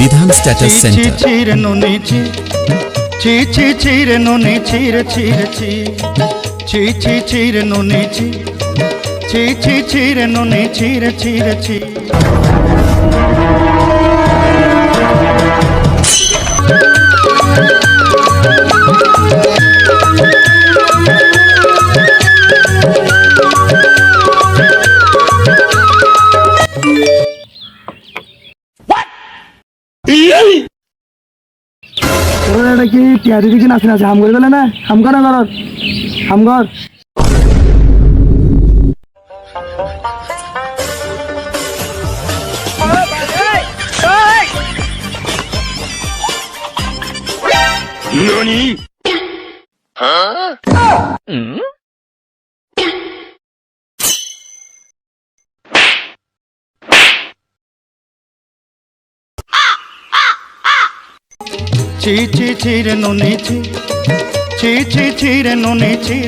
বিধান status centre. ছিরে নুনি ছি ছিরে নুনি ছিরে ছিরে নুনি ছিরে নুনি ছি। এটা কি টিয়ারি দিকে নাচে নাচে হাম করে গেলে না হাম কর না কর হাম কর ছিরে নুনি ছিরে নুনি ছি।